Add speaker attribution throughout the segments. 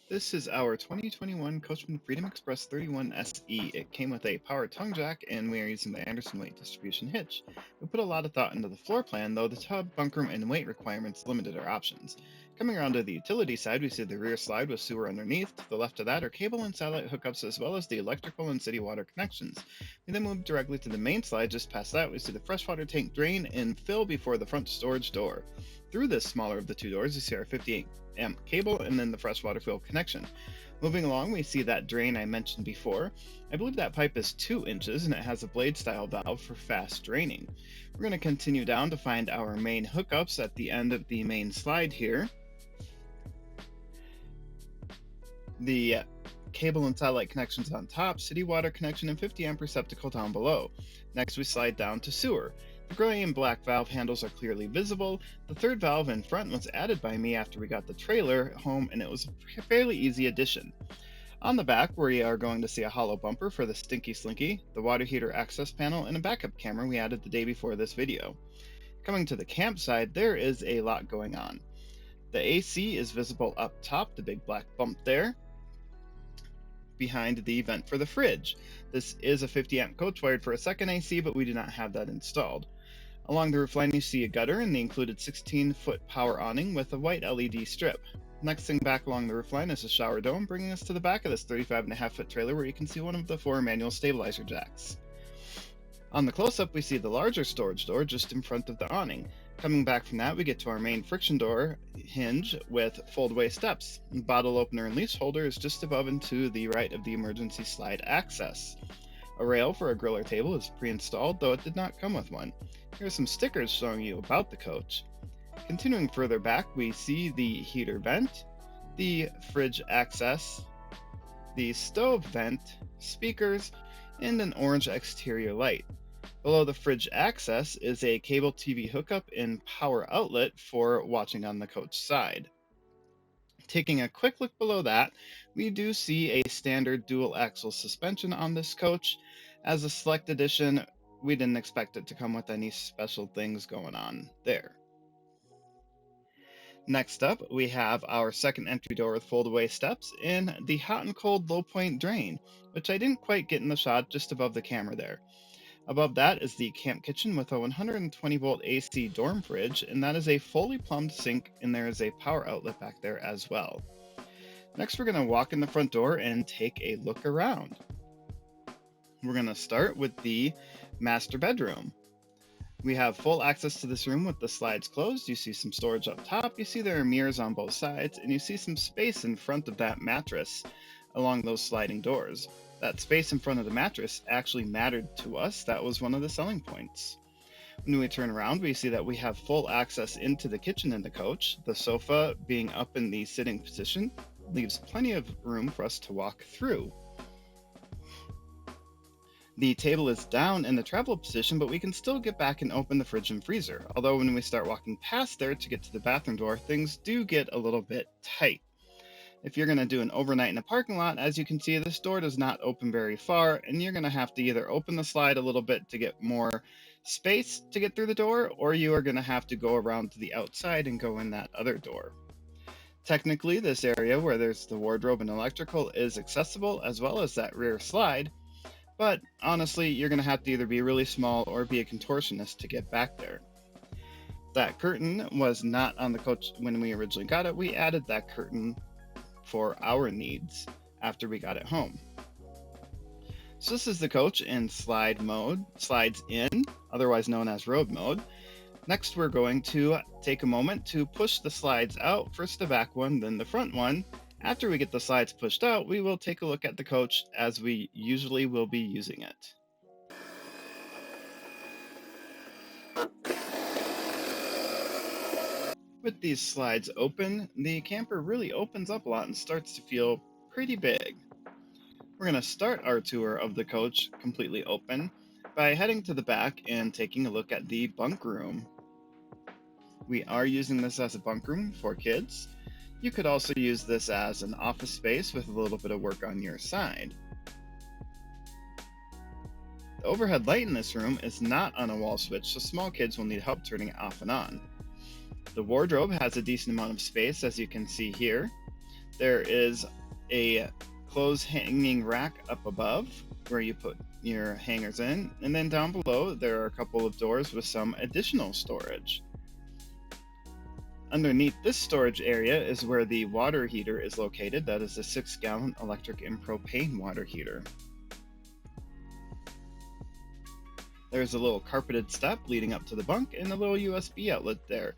Speaker 1: This is our 2021 Coachman Freedom Express 31 SE. It came with a power tongue jack, and we are using the Anderson weight distribution hitch. We put a lot of thought into the floor plan, though the tub, bunkroom, and weight requirements limited our options. Coming around to the utility side, we see the rear slide with sewer underneath. To the left of that are cable and satellite hookups, as well as the electrical and city water connections. We then move directly to the main slide. Just past that, we see the freshwater tank drain and fill before the front storage door. Through this smaller of the two doors, you see our 58 amp cable and then the freshwater fill connection. Moving along, we see that drain I mentioned before. I believe that pipe is 2 inches and it has a blade style valve for fast draining. We're going to continue down to find our main hookups at the end of the main slide here. The cable and satellite connections on top, city water connection, and 50 amp receptacle down below. Next, we slide down to sewer. The gray and black valve handles are clearly visible. The third valve in front was added by me after we got the trailer home, and it was a fairly easy addition. On the back, we are going to see a hollow bumper for the Stinky Slinky, the water heater access panel, and a backup camera we added the day before this video. Coming to the campsite, there is a lot going on. The AC is visible up top, the big black bump there, behind the vent for the fridge. This is a 50 amp coach wired for a second AC, but we do not have that installed. Along the roofline, you see a gutter and the included 16-foot power awning with a white LED strip. Next thing back along the roofline is a shower dome, bringing us to the back of this 35.5-foot trailer where you can see one of the 4 manual stabilizer jacks. On the close-up, we see the larger storage door just in front of the awning. Coming back from that, we get to our main friction door hinge with fold-away steps. The bottle opener and leash holder is just above and to the right of the emergency slide access. A rail for a griller table is pre-installed, though it did not come with one. Here are some stickers showing you about the coach. Continuing further back, we see the heater vent, the fridge access, the stove vent, speakers, and an orange exterior light. Below the fridge access is a cable TV hookup and power outlet for watching on the coach side. Taking a quick look below that, we do see a standard dual axle suspension on this coach. As a select edition, we didn't expect it to come with any special things going on there. Next up, we have our second entry door with fold-away steps and the hot and cold low point drain, which I didn't quite get in the shot just above the camera there. Above that is the camp kitchen with a 120 volt AC dorm fridge, and that is a fully plumbed sink, and there is a power outlet back there as well. Next, we're going to walk in the front door and take a look around. We're going to start with the master bedroom. We have full access to this room with the slides closed. You see some storage up top. You see there are mirrors on both sides, and you see some space in front of that mattress along those sliding doors. That space in front of the mattress actually mattered to us. That was one of the selling points. When we turn around, we see that we have full access into the kitchen in the coach. The sofa, being up in the sitting position, leaves plenty of room for us to walk through. The table is down in the travel position, but we can still get back and open the fridge and freezer. Although when we start walking past there to get to the bathroom door, things do get a little bit tight. If you're going to do an overnight in a parking lot, as you can see, this door does not open very far, and you're going to have to either open the slide a little bit to get more space to get through the door, or you are going to have to go around to the outside and go in that other door. Technically, this area where there's the wardrobe and electrical is accessible, as well as that rear slide, but honestly, you're going to have to either be really small or be a contortionist to get back there. That curtain was not on the coach when we originally got it. We added that curtain for our needs after we got it home. So this is the coach in slide mode, slides in, otherwise known as road mode. Next, we're going to take a moment to push the slides out, first the back one, then the front one. After we get the slides pushed out, we will take a look at the coach as we usually will be using it. With these slides open, the camper really opens up a lot and starts to feel pretty big. We're going to start our tour of the coach completely open by heading to the back and taking a look at the bunk room. We are using this as a bunk room for kids. You could also use this as an office space with a little bit of work on your side. The overhead light in this room is not on a wall switch, so small kids will need help turning it off and on. The wardrobe has a decent amount of space, as you can see here. There is a clothes hanging rack up above where you put your hangers in, and then down below there are a couple of doors with some additional storage. Underneath this storage area is where the water heater is located. That is a 6-gallon electric and propane water heater. There's a little carpeted step leading up to the bunk and a little USB outlet there.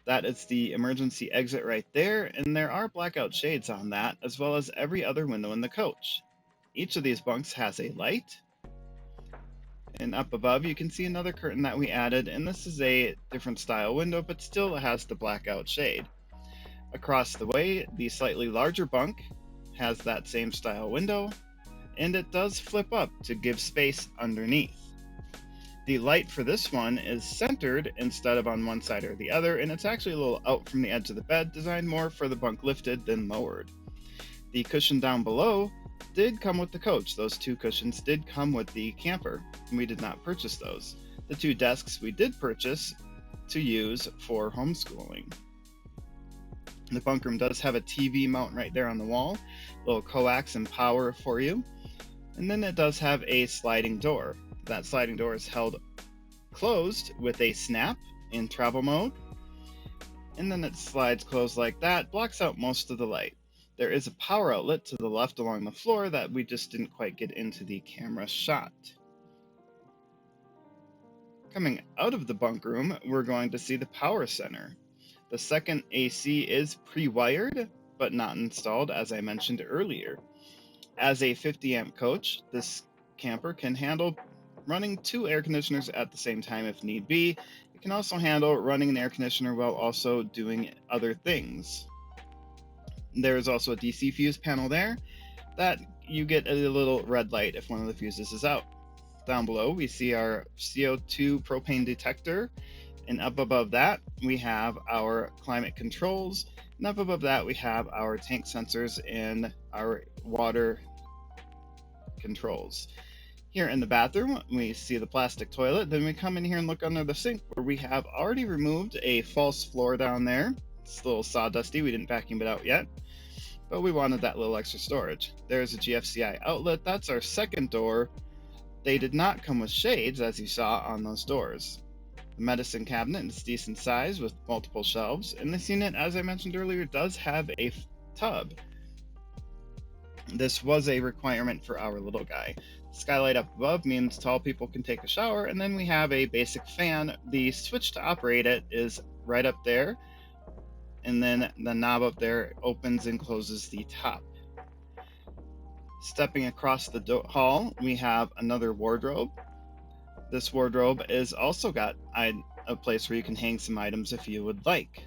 Speaker 1: That is the emergency exit right there, and there are blackout shades on that, as well as every other window in the coach. Each of these bunks has a light, and up above you can see another curtain that we added, and this is a different style window, but still has the blackout shade. Across the way, the slightly larger bunk has that same style window, and it does flip up to give space underneath. The light for this one is centered instead of on one side or the other, and it's actually a little out from the edge of the bed, designed more for the bunk lifted than lowered. The cushion down below did come with the coach. Those 2 cushions did come with the camper, and we did not purchase those. The 2 desks we did purchase to use for homeschooling. The bunk room does have a TV mount right there on the wall, a little coax and power for you, and then it does have a sliding door. That sliding door is held closed with a snap in travel mode, and then it slides closed like that, blocks out most of the light. There is a power outlet to the left along the floor that we just didn't quite get into the camera shot. Coming out of the bunk room, we're going to see the power center. The second AC is pre-wired, but not installed, as I mentioned earlier. As a 50 amp coach, this camper can handle running 2 air conditioners at the same time if need be. It can also handle running an air conditioner while also doing other things. There is also a DC fuse panel there that you get a little red light if one of the fuses is out. Down below we see our CO2 propane detector, and up above that we have our climate controls, and up above that we have our tank sensors and our water controls. Here in the bathroom, we see the plastic toilet. Then we come in here and look under the sink where we have already removed a false floor down there. It's a little sawdusty. We didn't vacuum it out yet, but we wanted that little extra storage. There's a GFCI outlet. That's our second door. They did not come with shades, as you saw on those doors. The medicine cabinet is decent size with multiple shelves, and this unit, as I mentioned earlier, does have a tub. This was a requirement for our little guy. Skylight up above means tall people can take a shower, and then we have a basic fan. The switch to operate it is right up there, and then the knob up there opens and closes the top. Stepping across the hall, we have another wardrobe. This wardrobe is also got a place where you can hang some items if you would like.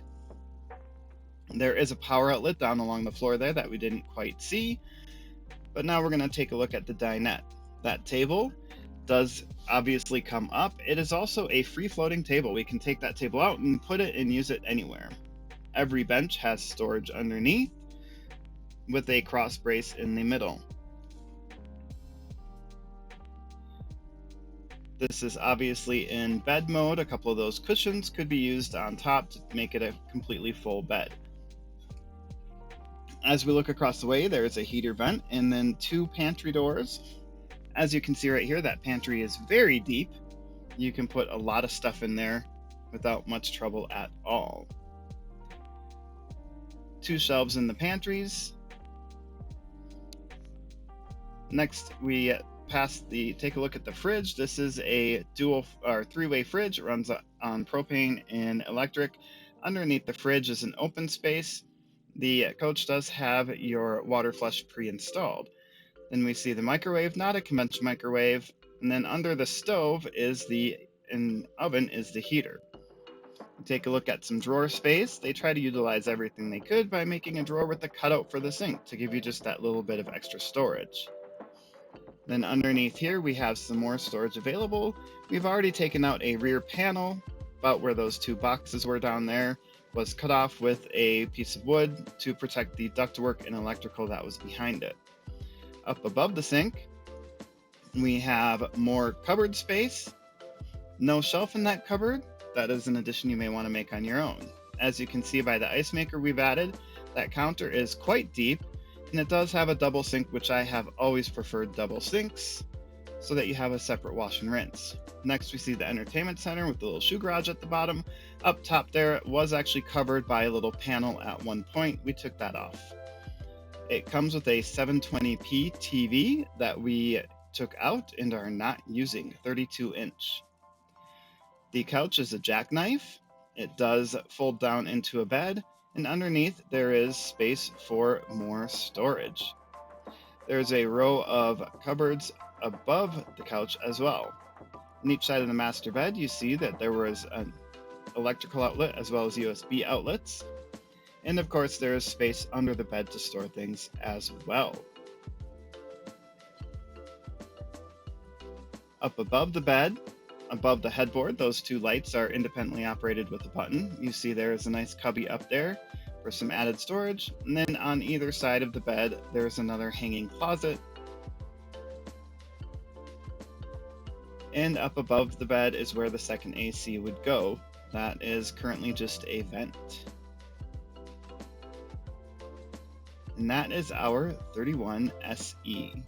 Speaker 1: There is a power outlet down along the floor there that we didn't quite see, but now we're going to take a look at the dinette. That table does obviously come up. It is also a free-floating table. We can take that table out and put it and use it anywhere. Every bench has storage underneath with a cross brace in the middle. This is obviously in bed mode. A couple of those cushions could be used on top to make it a completely full bed. As we look across the way, there is a heater vent and then 2 pantry doors. As you can see right here, that pantry is very deep. You can put a lot of stuff in there without much trouble at all. 2 shelves in the pantries. Next, we take a look at the fridge. This is a dual or 3-way fridge. It runs on propane and electric. Underneath the fridge is an open space. The coach does have your water flush pre-installed. Then we see the microwave, not a conventional microwave, and then under the stove is oven is the heater. Take a look at some drawer space. They try to utilize everything they could by making a drawer with a cutout for the sink to give you just that little bit of extra storage. Then underneath here we have some more storage available. We've already taken out a rear panel, about where those 2 boxes were down there was cut off with a piece of wood to protect the ductwork and electrical that was behind it. Up above the sink, we have more cupboard space. No shelf in that cupboard. That is an addition you may want to make on your own. As you can see by the ice maker we've added, that counter is quite deep. And it does have a double sink, which I have always preferred double sinks, so that you have a separate wash and rinse. Next, we see the entertainment center with the little shoe garage at the bottom. Up top there, it was actually covered by a little panel at one point. We took that off. It comes with a 720p TV that we took out and are not using, 32-inch. The couch is a jackknife. It does fold down into a bed, and underneath there is space for more storage. There's a row of cupboards above the couch as well. On each side of the master bed, you see that there was an electrical outlet as well as USB outlets. And of course, there is space under the bed to store things as well. Up above the bed, above the headboard, those two lights are independently operated with a button. You see there is a nice cubby up there for some added storage. And then on either side of the bed, there's another hanging closet. And up above the bed is where the second AC would go. That is currently just a vent. And that is our 31 SE.